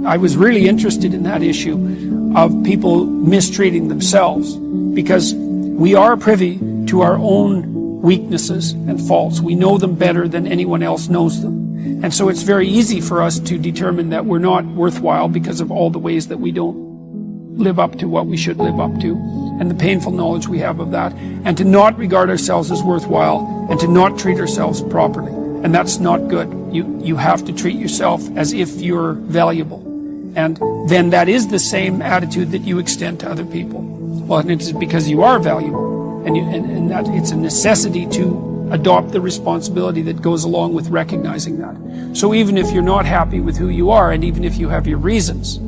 I was really interested in that issue of people mistreating themselves, because we are privy to our own weaknesses and faults. We know them better than anyone else knows them. And so it's very easy for us to determine that we're not worthwhile because of all the ways that we don't live up to what we should live up to, and the painful knowledge we have of that, and to not regard ourselves as worthwhile, and to not treat ourselves properly. And that's not good. You have to treat yourself as if you're valuable. And then that is the same attitude that you extend to other people. Well, and it's because you are valuable, and that it's a necessity to adopt the responsibility that goes along with recognizing that. So even if you're not happy with who you are, and even if you have your reasons,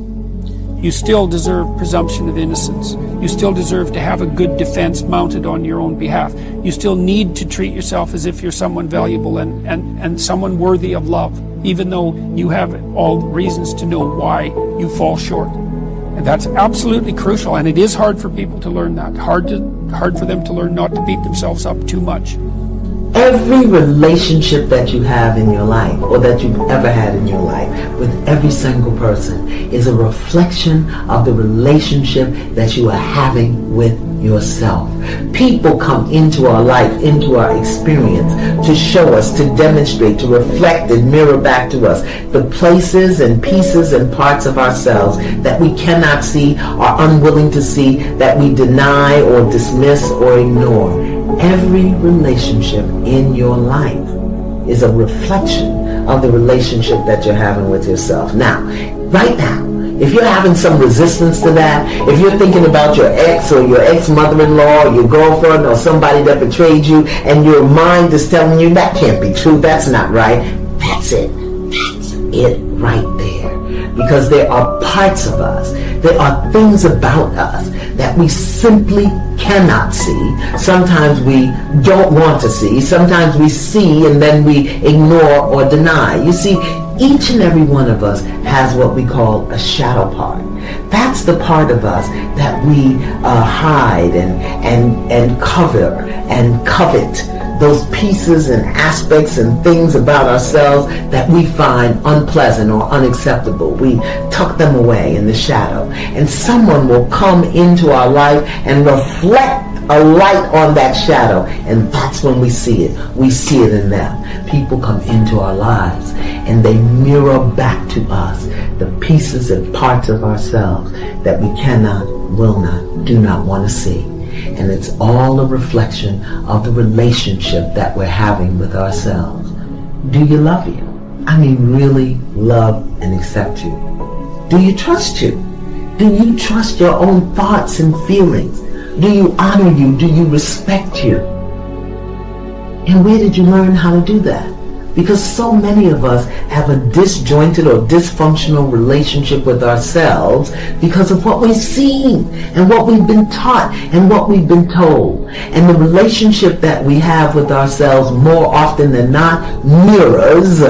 you still deserve presumption of innocence. You still deserve to have a good defense mounted on your own behalf. You still need to treat yourself as if you're someone valuable and someone worthy of love, even though you have all the reasons to know why you fall short. And that's absolutely crucial, and it is hard for people to learn that. Hard for them to learn not to beat themselves up too much. Every relationship that you have in your life, or that you've ever had in your life, with every single person, is a reflection of the relationship that you are having with yourself. People come into our life, into our experience, to show us, to demonstrate, to reflect and mirror back to us the places and pieces and parts of ourselves that we cannot see, are unwilling to see, that we deny or dismiss or ignore. Every relationship in your life is a reflection of the relationship that you're having with yourself. Now, right now, if you're having some resistance to that, if you're thinking about your ex or your ex-mother-in-law or your girlfriend or somebody that betrayed you, and your mind is telling you that can't be true, that's not right, that's it. That's it right there. Because there are parts of us, there are things about us that we simply cannot see. Sometimes we don't want to see. Sometimes we see and then we ignore or deny. You see, each and every one of us has what we call a shadow part. That's the part of us that we hide and cover and covet. Those pieces and aspects and things about ourselves that we find unpleasant or unacceptable. We tuck them away in the shadow. And someone will come into our life and reflect a light on that shadow. And that's when we see it. We see it in them. People come into our lives and they mirror back to us the pieces and parts of ourselves that we cannot, will not, do not want to see. And it's all a reflection of the relationship that we're having with ourselves. Do you love you? I mean, really love and accept you? Do you trust you? Do you trust your own thoughts and feelings? Do you honor you? Do you respect you? And where did you learn how to do that? Because so many of us have a disjointed or dysfunctional relationship with ourselves because of what we've seen and what we've been taught and what we've been told. And the relationship that we have with ourselves more often than not mirrors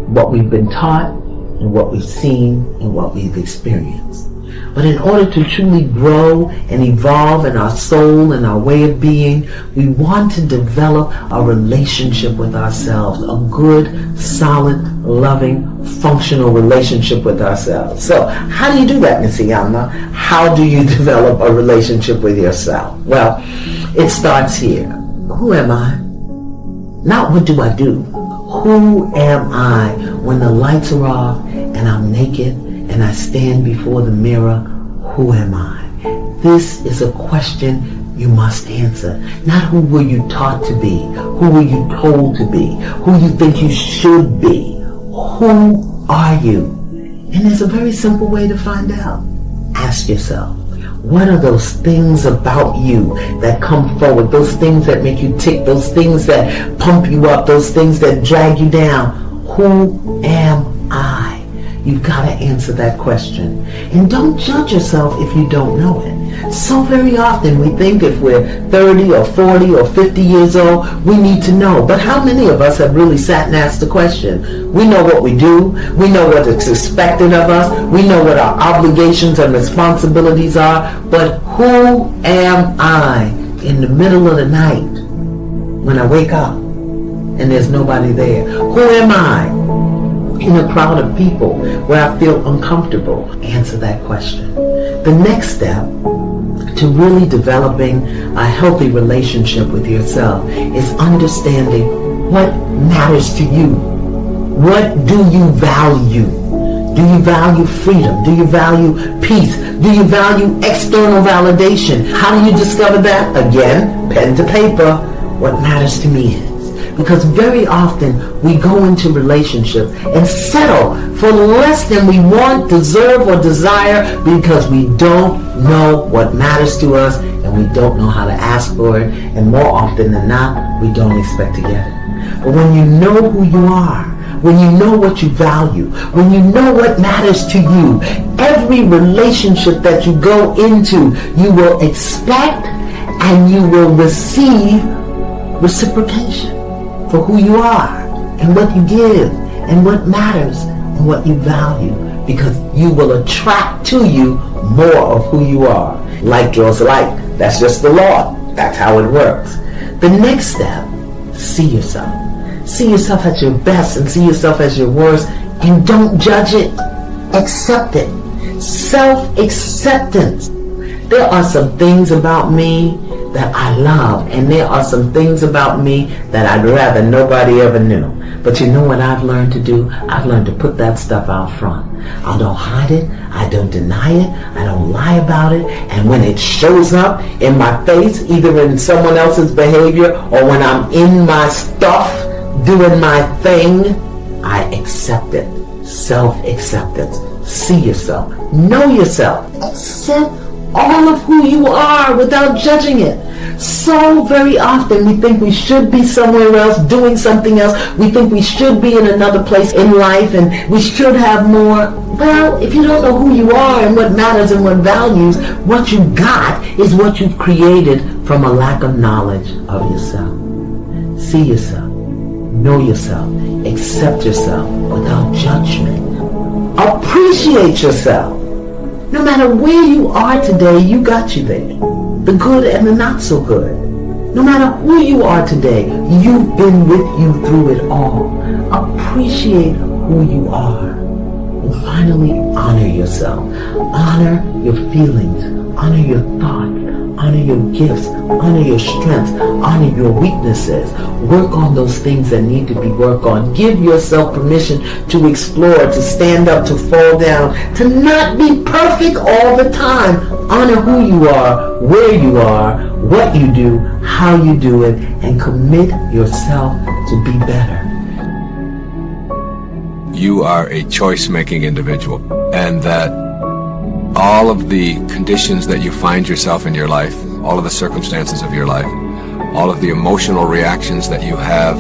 what we've been taught and what we've seen and what we've experienced. But in order to truly grow and evolve in our soul and our way of being, we want to develop a relationship with ourselves, a good, solid, loving, functional relationship with ourselves. So how do you do that, Miss Iyamna? How do you develop a relationship with yourself? Well, it starts here. Who am I? Not what do I do. Who am I when the lights are off and I'm naked and I stand before the mirror? Who am I? This is a question you must answer. Not who were you taught to be, who were you told to be, who you think you should be. Who are you? And there's a very simple way to find out. Ask yourself, what are those things about you that come forward, those things that make you tick, those things that pump you up, those things that drag you down? Who am I? You've got to answer that question. And don't judge yourself if you don't know it. So very often we think if we're 30 or 40 or 50 years old, we need to know. But how many of us have really sat and asked the question? We know what we do. We know what is expected of us. We know what our obligations and responsibilities are. But who am I in the middle of the night when I wake up and there's nobody there? Who am I in a crowd of people where I feel uncomfortable? Answer that question. The next step to really developing a healthy relationship with yourself is understanding what matters to you. What do you value? Do you value freedom? Do you value peace? Do you value external validation? How do you discover that? Again, pen to paper. What matters to me is. Because very often we go into relationships and settle for less than we want, deserve, or desire because we don't know what matters to us and we don't know how to ask for it. And more often than not, we don't expect to get it. But when you know who you are, when you know what you value, when you know what matters to you, every relationship that you go into, you will expect and you will receive reciprocation for who you are and what you give and what matters and what you value, because you will attract to you more of who you are. Like draws like. That's just the law. That's how it works. The next step, see yourself. See yourself at your best and see yourself as your worst, and don't judge it. Accept it. Self-acceptance. There are some things about me that I love, and there are some things about me that I'd rather nobody ever knew. But you know what I've learned to do? I've learned to put that stuff out front. I don't hide it. I don't deny it. I don't lie about it. And when it shows up in my face, either in someone else's behavior or when I'm in my stuff, doing my thing, I accept it. Self-acceptance. See yourself. Know yourself. Accept all of who you are without judging it. So very often we think we should be somewhere else doing something else. We think we should be in another place in life and we should have more. Well, if you don't know who you are and what matters and what values, what you got is what you've created from a lack of knowledge of yourself. See yourself. Know yourself. Accept yourself without judgment. Appreciate yourself. No matter where you are today, you got you there. The good and the not so good. No matter who you are today, you've been with you through it all. Appreciate who you are. And finally, honor yourself. Honor your feelings. Honor your thoughts. Honor your gifts. Honor your strengths. Honor your weaknesses. Work on those things that need to be worked on. Give yourself permission to explore, to stand up, to fall down, to not be perfect all the time. Honor who you are, where you are, what you do, how you do it, and commit yourself to be better. You are a choice-making individual, and that all of the conditions that you find yourself in your life, all of the circumstances of your life, all of the emotional reactions that you have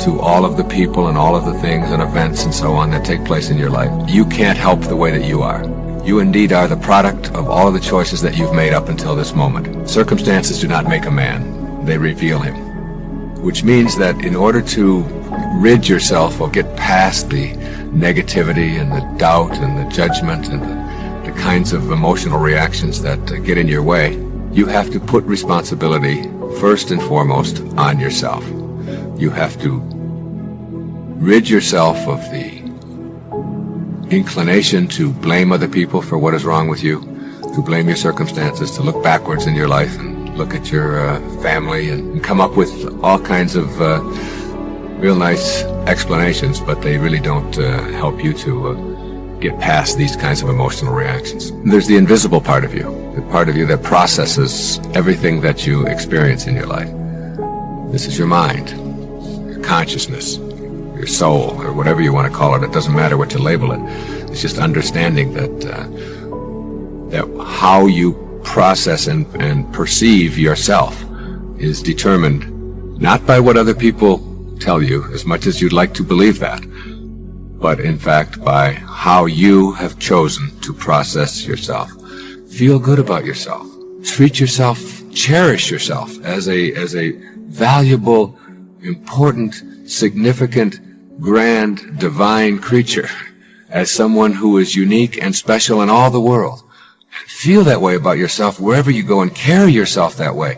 to all of the people and all of the things and events and so on that take place in your life, you can't help the way that you are. You indeed are the product of all of the choices that you've made up until this moment. Circumstances do not make a man, they reveal him. Which means that in order to rid yourself or get past the negativity and the doubt and the judgment and the kinds of emotional reactions that get in your way, you have to put responsibility first and foremost on yourself. You have to rid yourself of the inclination to blame other people for what is wrong with you, to blame your circumstances, to look backwards in your life and look at your family and come up with all kinds of real nice explanations, but they really don't help you to get past these kinds of emotional reactions. There's the invisible part of you, the part of you that processes everything that you experience in your life. This is your mind, your consciousness, your soul, or whatever you want to call it. It doesn't matter what you label it. It's just understanding that that how you process and perceive yourself is determined not by what other people tell you, as much as you'd like to believe that, but in fact by how you have chosen to process yourself. Feel good about yourself. Treat yourself, cherish yourself as a valuable, important, significant, grand, divine creature, as someone who is unique and special in all the world. Feel that way about yourself wherever you go and carry yourself that way.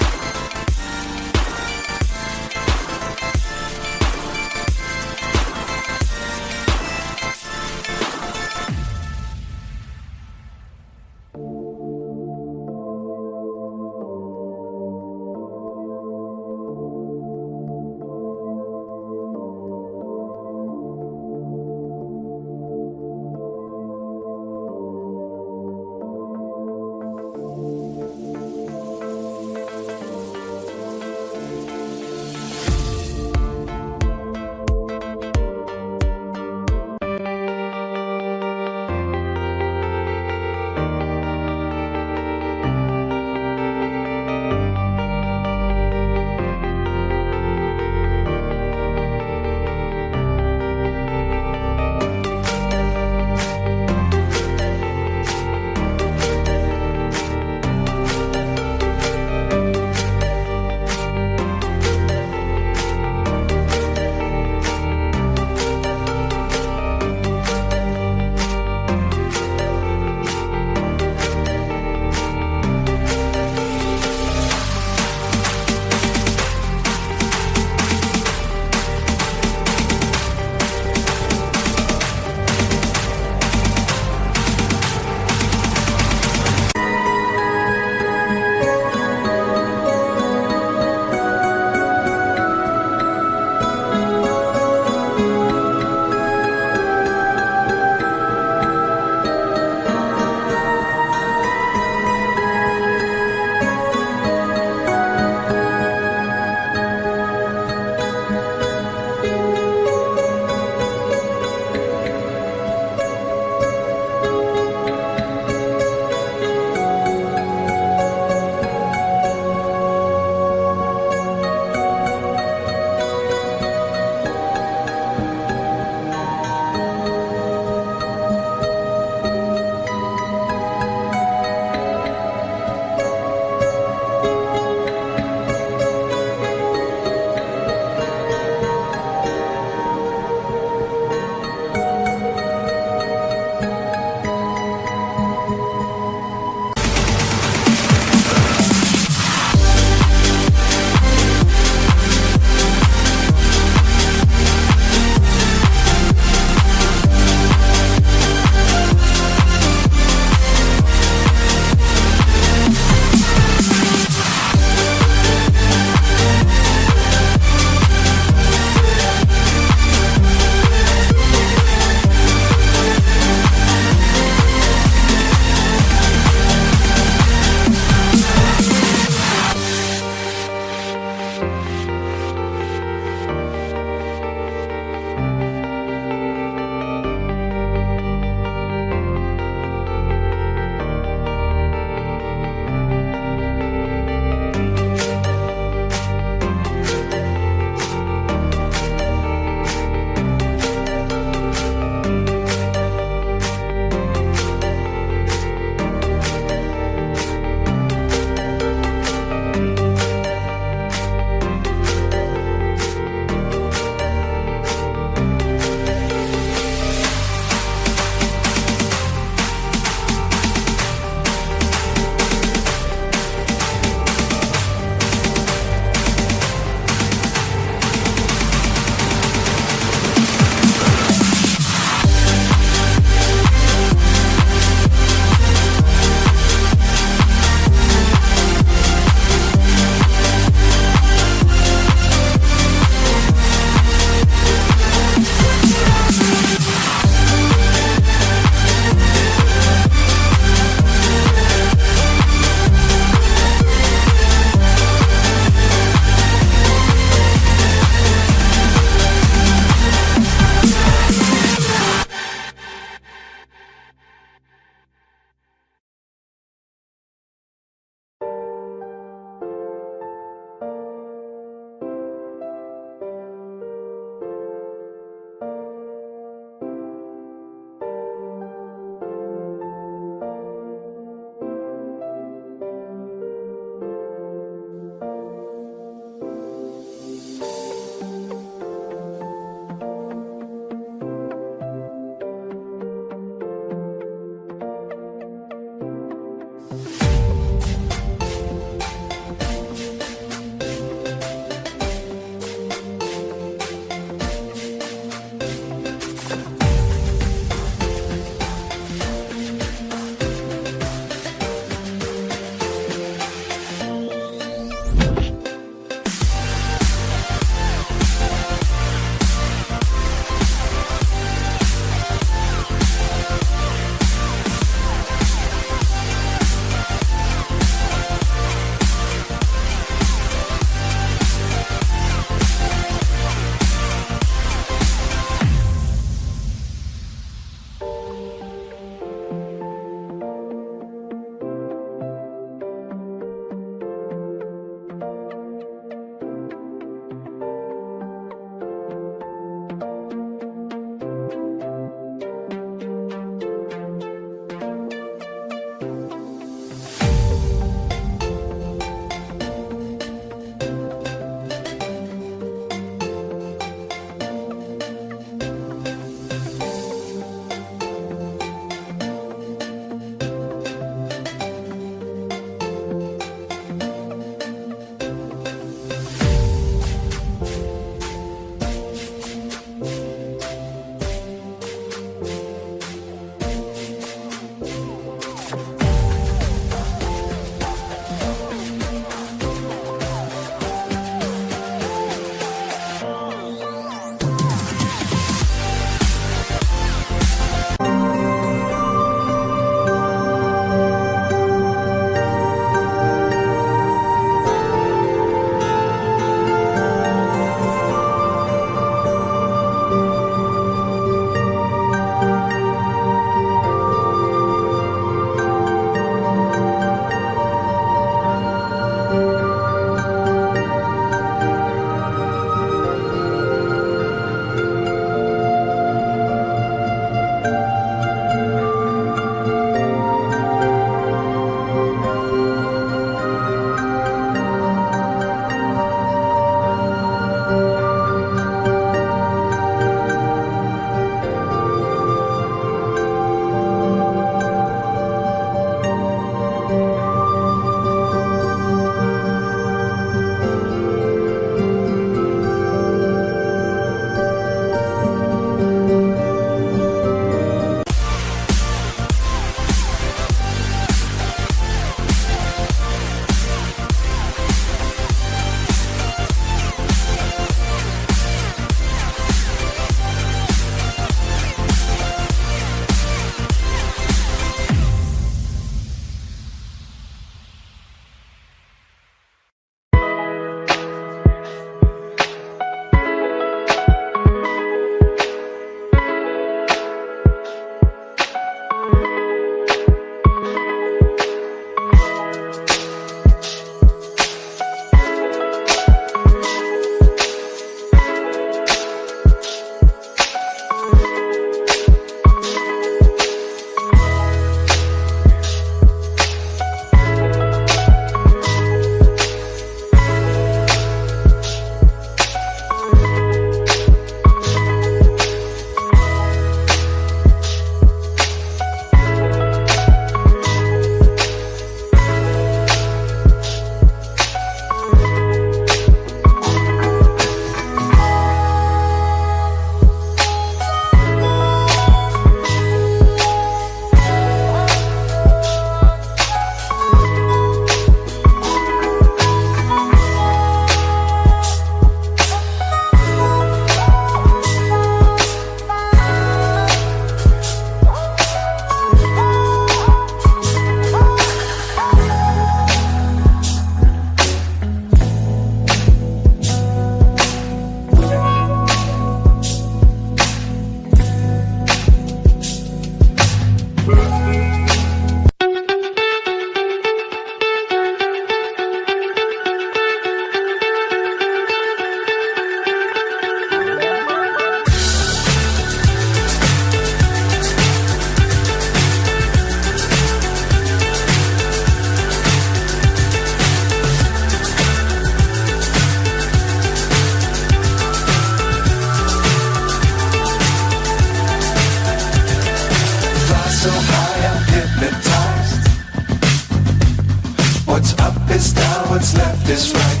what's left is right.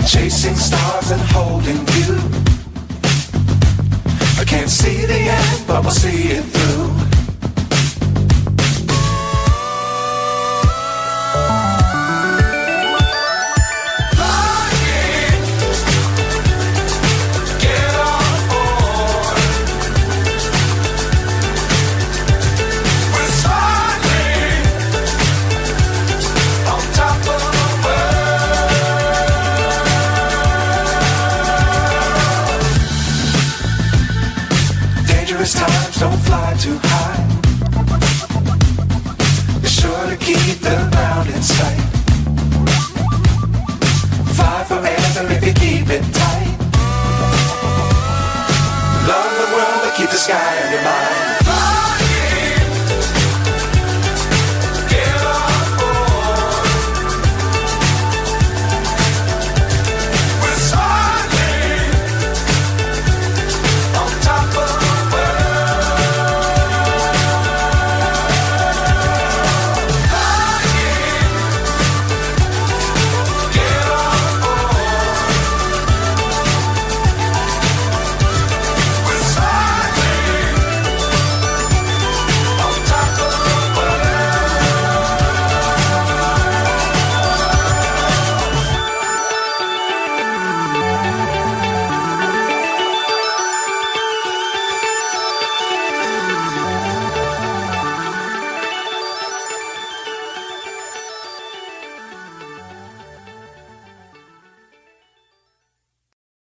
Chasing stars and holding you. I can't see the end, but we'll see it through.